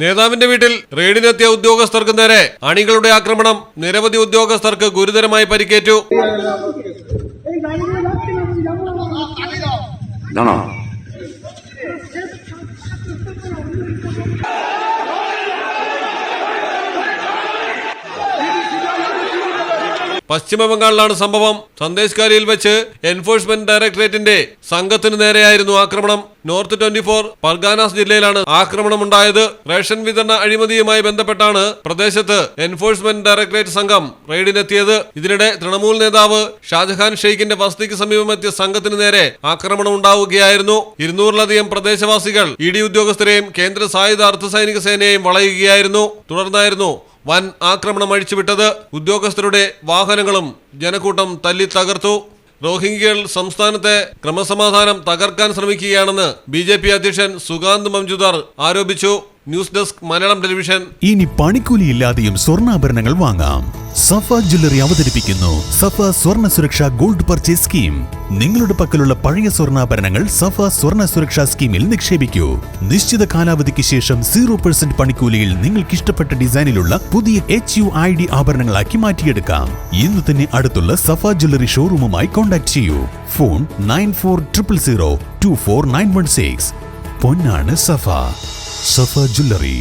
നേതാവിന്റെ വീട്ടിൽ റെയ്ഡിനെത്തിയ ഉദ്യോഗസ്ഥർക്ക് നേരെ അണികളുടെ ആക്രമണം. നിരവധി ഉദ്യോഗസ്ഥർക്ക് ഗുരുതരമായി പരിക്കേറ്റു. പശ്ചിമബംഗാളിലാണ് സംഭവം. സന്ദേശ്കാരിയിൽ വെച്ച് എൻഫോഴ്സ്മെന്റ് ഡയറക്ടറേറ്റിന്റെ സംഘത്തിനു നേരെയായിരുന്നു ആക്രമണം. നോർത്ത് 24 പർഗാനാസ് ജില്ലയിലാണ് ആക്രമണം ഉണ്ടായത്. റേഷൻ വിതരണ അഴിമതിയുമായി ബന്ധപ്പെട്ടാണ് പ്രദേശത്ത് എൻഫോഴ്സ്മെന്റ് ഡയറക്ടറേറ്റ് സംഘം റെയ്ഡിനെത്തിയത്. ഇതിനിടെ തൃണമൂൽ നേതാവ് ഷാജഹാൻ ഷെയ്ഖിന്റെ വസതിക്ക് സമീപമെത്തിയ സംഘത്തിനു നേരെ ആക്രമണം ഉണ്ടാവുകയായിരുന്നു. 200-ലധികം പ്രദേശവാസികൾ ഇഡി ഉദ്യോഗസ്ഥരെയും കേന്ദ്ര സായുധ അർദ്ധസൈനിക സേനയെയും വളയുകയായിരുന്നു. തുടർന്നായിരുന്നു വൻ ആക്രമണം അഴിച്ചുവിട്ടത്. ഉദ്യോഗസ്ഥരുടെ വാഹനങ്ങളും ജനക്കൂട്ടം തല്ലി തകർത്തു. റോഹിംഗ്യകൾ സംസ്ഥാനത്തെ ക്രമസമാധാനം തകർക്കാൻ ശ്രമിക്കുകയാണെന്ന് BJP അധ്യക്ഷൻ സുകാന്ത് മംജുദാർ ആരോപിച്ചു. News desk Malayalam television. ഇനി പണിക്കൂലിയില്ലാതെയും സ്വർണ്ണാഭരണങ്ങൾ വാങ്ങാം. സഫ ജ്വല്ലറി അവതരിപ്പിക്കുന്നു സഫ സ്വർണ്ണ സുരക്ഷ ഗോൾഡ് പർച്ചേസ് സ്കീം. നിങ്ങളുടെ പക്കലുള്ള പഴയ സ്വർണ്ണാഭരണങ്ങൾ സഫ സ്വർണ്ണ സുരക്ഷാ സ്കീമിൽ നിക്ഷേപിക്കൂ. നിശ്ചിത കാലാവധിക്ക് ശേഷം 0% പണിക്കൂലിയിൽ നിങ്ങൾക്ക് ഇഷ്ടപ്പെട്ട ഡിസൈനിലുള്ള പുതിയ HUID ആഭരണങ്ങളാക്കി മാറ്റിയെടുക്കാം. ഇന്ന് തന്നെ അടുത്തുള്ള സഫ ജ്വല്ലറി ഷോറൂമുമായി കോൺടാക്ട് ചെയ്യൂ. ഫോൺ 9400024916. പൊന്നാണ് സഫ. സഫ ജ്വല്ലറി.